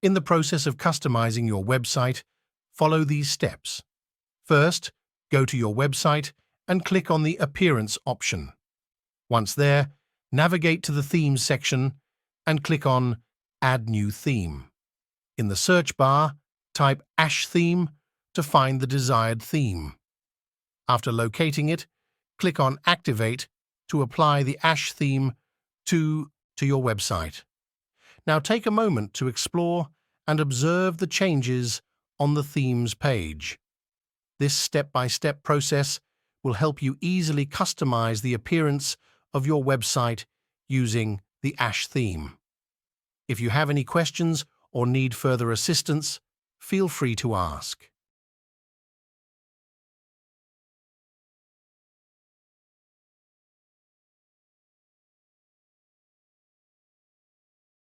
In the process of customizing your website, follow these steps. First, go to your website and click on the Appearance option. Once there, navigate to the Themes section and click on Add New Theme. In the search bar, type Ash Theme to find the desired theme. After locating it, click on Activate to apply the Ash theme to your website. Now take a moment to explore and observe the changes on the Themes page. This step-by-step process will help you easily customize the appearance of your website using the Ash theme. If you have any questions or need further assistance, feel free to ask.